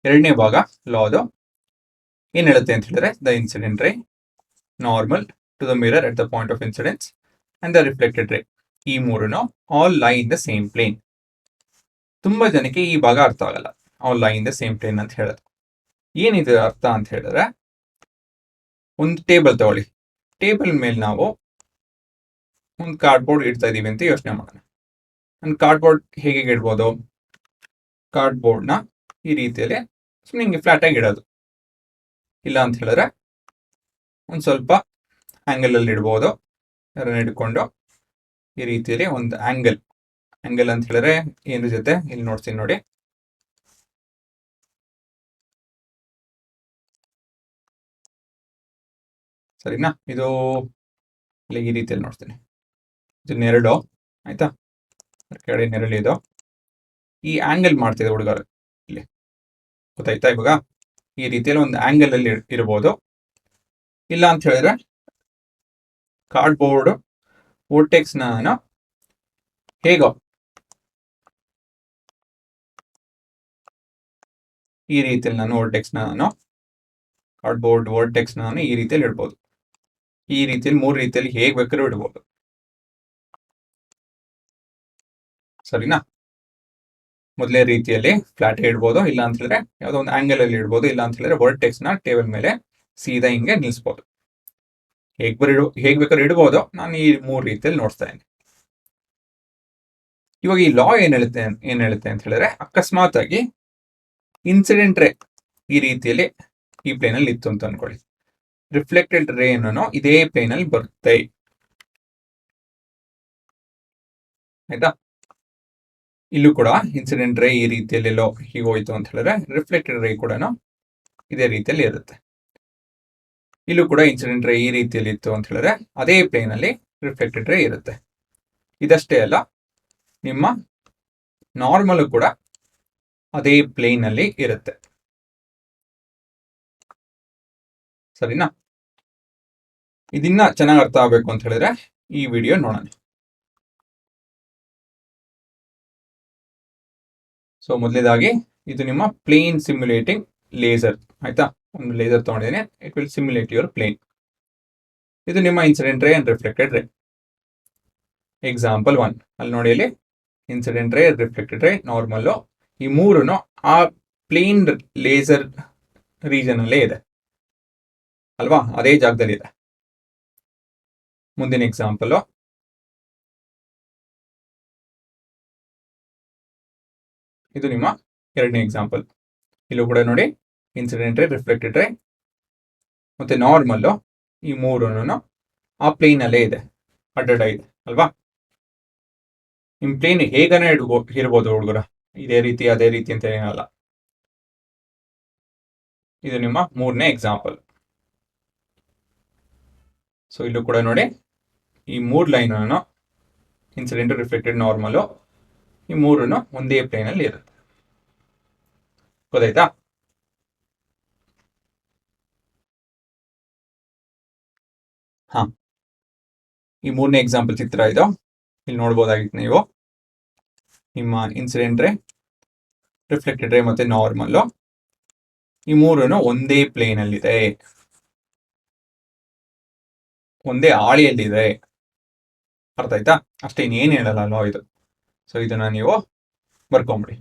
ಎರಡನೇ ಭಾಗ ಲಾದು ಏನ್ ಹೇಳುತ್ತೆ ಅಂತ ಹೇಳಿದ್ರೆ the incident ray normal to the mirror at the point of incidence and the reflected ray ಈ ಮೂರನ್ನು ಆಲ್ ಲೈ ಇನ್ ದ ಸೇಮ್ ಪ್ಲೇನ್. ತುಂಬಾ ಜನಕ್ಕೆ ಈ ಭಾಗ ಅರ್ಥ ಆಗಲ್ಲ, ಆಲ್ ಲೈ ಇನ್ ದ ಸೇಮ್ ಪ್ಲೇನ್ ಅಂತ ಹೇಳೋದು. ಏನಿದೆ ಅರ್ಥ ಅಂತ ಹೇಳಿದ್ರೆ, ಒಂದು ಟೇಬಲ್ ತಗೊಳ್ಳಿ, ಟೇಬಲ್ ಮೇಲೆ ನಾವು ಒಂದು ಕಾರ್ಡ್ಬೋರ್ಡ್ ಇಡ್ತಾ ಇದೀವಿ ಅಂತ ಯೋಚನೆ ಮಾಡೋಣ. ಒಂದು ಕಾರ್ಡ್ಬೋರ್ಡ್ ಹೇಗೆ ಇಡ್ಬೋದು? ಕಾರ್ಡ್ಬೋರ್ಡ್ನ ಈ ರೀತಿಯಲ್ಲಿ ಸುಮ್ಮನೆ ಹಿಂಗೆ ಫ್ಲಾಟ್ ಆಗಿ ಇಡೋದು, ಇಲ್ಲ ಅಂತ ಹೇಳಿದ್ರೆ ಒಂದು ಸ್ವಲ್ಪ ಆಂಗಲ್ ಅಲ್ಲಿ ಇಡ್ಬೋದು. ಅದನ್ನ ಇಟ್ಕೊಂಡು ಈ ರೀತಿಯಲ್ಲಿ ಒಂದು ಆಂಗಲ್ ಅಂತ ಹೇಳಿದ್ರೆ ಏನ್ರ ಜೊತೆ ಇಲ್ಲಿ ನೋಡ್ತೀನಿ ನೋಡಿ, ಸರಿನಾ? ಇದು ಈ ರೀತಿಯಲ್ಲಿ ನೋಡ್ತೀನಿ, ಇದು ನೆರಳು ಆಯ್ತಾ, ಕೆಳಗಡೆ ನೆರಳು ಇದು. ಈ ಆಂಗಲ್ ಮಾಡ್ತಿದೆ ಹುಡುಗರು ಇಲ್ಲಿ, ಗೊತ್ತಾಯ್ತಾ? ಇವಾಗ ಈ ರೀತಿಯಲ್ಲಿ ಒಂದು ಆಂಗಲ್ ಅಲ್ಲಿ ಇರ್ಬೋದು, ಇಲ್ಲ ಅಂತ ಹೇಳಿದ್ರೆ ಕಾರ್ಡ್ಬೋರ್ಡ್ ವೋರ್ಟೆಕ್ಸ್ ನಾನು ಹೇಗೋ ಈ ರೀತಿಯಲ್ಲಿ ನಾನು ಕಾರ್ಡ್ಬೋರ್ಡ್ ವೋರ್ಟೆಕ್ಸ್ ನಾನು ಈ ರೀತಿಯಲ್ಲಿ ಇಡ್ಬೋದು. ಈ ರೀತಿಯಲ್ಲಿ ಮೂರು ರೀತಿಯಲ್ಲಿ ಹೇಗೆ ಬೇಕಾದ್ರೂ ಇಡ್ಬೋದು, ಸರಿನಾ? ಮೊದಲೇ ರೀತಿಯಲ್ಲಿ ಫ್ಲಾಟ್ ಇಡ್ಬೋದು, ಇಲ್ಲ ಅಂತ ಹೇಳಿದ್ರೆ ಯಾವುದೋ ಒಂದು ಆಂಗಲ್ ಅಲ್ಲಿ ಇಡ್ಬೋದು, ಇಲ್ಲ ಅಂತ ಹೇಳಿದ್ರೆ ವರ್ಟೆಕ್ಸ್ ನ ಟೇಬಲ್ ಮೇಲೆ ಸೀದಾ ಹಿಂಗೆ ನಿಲ್ಲಿಸ್ಬೋದು. ಹೇಗ್ ಬೇಕಾದ್ರೂ ಇಡ್ಬೋದು. ನಾನು ಈ ಮೂರು ರೀತಿಯಲ್ಲಿ ನೋಡ್ತಾ ಇದ್ದೀನಿ. ಇವಾಗ ಈ ಲಾ ಏನ್ ಹೇಳುತ್ತೆ ಅಂತ ಹೇಳಿದ್ರೆ, ಅಕಸ್ಮಾತ್ ಆಗಿ ಇನ್ಸಿಡೆಂಟ್ ರೇ ಈ ರೀತಿಯಲ್ಲಿ ಈ ಪ್ಲೇನ್ ಅಲ್ಲಿ ಇತ್ತು ಅಂತ ಅನ್ಕೊಳ್ಳಿ, ರಿಫ್ಲೆಕ್ಟೆಡ್ ರೇ ಏನೋ ಇದೇ ಪ್ಲೇನ್ ಅಲ್ಲಿ ಬರುತ್ತೆ, ಆಯ್ತಾ? ಇಲ್ಲೂ ಕೂಡ ಇನ್ಸಿಡೆಂಟ್ ರೇ ಈ ರೀತಿಯಲ್ಲಿ ಎಲ್ಲೋ ಹೀಗೆ ಹೋಯ್ತು ಅಂತ ಹೇಳಿದ್ರೆ ರಿಫ್ಲೆಕ್ಟೆಡ್ ರೇ ಕೂಡ ಇದೇ ರೀತಿಯಲ್ಲಿ ಇರುತ್ತೆ. ಇಲ್ಲೂ ಕೂಡ ಇನ್ಸಿಡೆಂಟ್ ರೇ ಈ ರೀತಿಯಲ್ಲಿ ಇತ್ತು ಅಂತ ಹೇಳಿದ್ರೆ ಅದೇ ಪ್ಲೇನ್ ಅಲ್ಲಿ ರಿಫ್ಲೆಕ್ಟೆಡ್ ರೇ ಇರುತ್ತೆ. ಇದಷ್ಟೇ ಅಲ್ಲ, ನಿಮ್ಮ ನಾರ್ಮಲ್ ಕೂಡ ಅದೇ ಪ್ಲೇನ್ ಅಲ್ಲಿ ಇರುತ್ತೆ, ಸರಿನಾ? ಇದನ್ನ ಚೆನ್ನಾಗಿ ಅರ್ಥ ಆಗಬೇಕು ಅಂತ ಹೇಳಿದ್ರೆ ಈ ವಿಡಿಯೋ ನೋಡೋಣ. ಸೊ ಮೊದಲೇದಾಗಿ ಇದು ನಿಮ್ಮ ಪ್ಲೇನ್ ಸಿಮ್ಯುಲೇಟಿಂಗ್ ಲೇಸರ್, ಆಯ್ತಾ? ಒಂದು ಲೇಸರ್ ತಗೊಂಡಿದ್ದೀನಿ, it will simulate your plane. ಇದು ನಿಮ್ಮ ಇನ್ಸಿಡೆಂಟ್ ರೇ ಅಂಡ್ ರಿಫ್ಲೆಕ್ಟೆಡ್ ರೇ. ಎಕ್ಸಾಂಪಲ್ 1 ಅಲ್ಲಿ ನೋಡಿ, ಇಲ್ಲಿ ಇನ್ಸಿಡೆಂಟ್ ರೇ, ರಿಫ್ಲೆಕ್ಟೆಡ್ ರೇ, ನಾರ್ಮಲ್, ಈ ಮೂರನ್ನು ಆ ಪ್ಲೇನ್ ಲೇಸರ್ ರೀಜನ್ ಅಲ್ಲೇ ಇದೆ ಅಲ್ವಾ, ಅದೇ ಜಾಗದಲ್ಲಿ ಇದೆ. ಮುಂದಿನ ಎಕ್ಸಾಂಪಲ್, ಇದು ನಿಮ್ಮ ಎರಡನೇ ಎಕ್ಸಾಂಪಲ್. ಇಲ್ಲೂ ಕೂಡ ನೋಡಿ ಇನ್ಸಿಡೆಂಟ್ ರೇ, ರಿಫ್ಲೆಕ್ಟೆಡ್ ರೇ ಮತ್ತೆ ನಾರ್ಮಲ್, ಈ ಮೂರನ್ನು ಆ ಪ್ಲೇನ್ ಅಲ್ಲೇ ಇದೆ, ಅಡ್ಡ ಇದೆ ಅಲ್ವಾ? ನಿಮ್ ಪ್ಲೇನ್ ಹೇಗನೇ ಇರ್ಬೋದು ಹುಡುಗರ, ಇದೇ ರೀತಿ ಅದೇ ರೀತಿ ಅಂತ ಏನಲ್ಲ. ಇದು ನಿಮ್ಮ ಮೂರನೇ ಎಕ್ಸಾಂಪಲ್. ಸೊ ಇಲ್ಲೂ ಕೂಡ ನೋಡಿ ಈ ಮೂರು ಲೈನ್ ಇನ್ಸಿಡೆಂಟ್, ರಿಫ್ಲೆಕ್ಟೆಡ್, ನಾರ್ಮಲ್, ಈ ಮೂರನ್ನು ಒಂದೇ ಪ್ಲೇನ್ ಅಲ್ಲಿ ಇರುತ್ತೆ, ಗೊತ್ತಾಯ್ತಾ? ಹಾ, ಈ ಮೂರನೇ ಎಕ್ಸಾಂಪಲ್ ಚಿತ್ರ ಇದು, ಇಲ್ಲಿ ನೋಡ್ಬೋದಾಗಿತ್ತು ನೀವು. ನಿಮ್ಮ ಇನ್ಸಿಡೆಂಟ್ ರೇ, ರಿಫ್ಲೆಕ್ಟೆಡ್ ರೇ ಮತ್ತೆ ನಾರ್ಮಲ್, ಈ ಮೂರನ್ನು ಒಂದೇ ಪ್ಲೇನ್ ಅಲ್ಲಿ ಇದೆ, ಒಂದೇ ಹಾಳಿಯಲ್ಲಿದೆ, ಅರ್ಥ ಆಯ್ತಾ? ಅಷ್ಟೇ, ಇನ್ನೇನು ಹೇಳಲ್ಲ ಅಲ್ವಾ ಇದು. ಸೊ ಇದನ್ನ ನೀವು ಬರ್ಕೊಂಬಿಡಿ.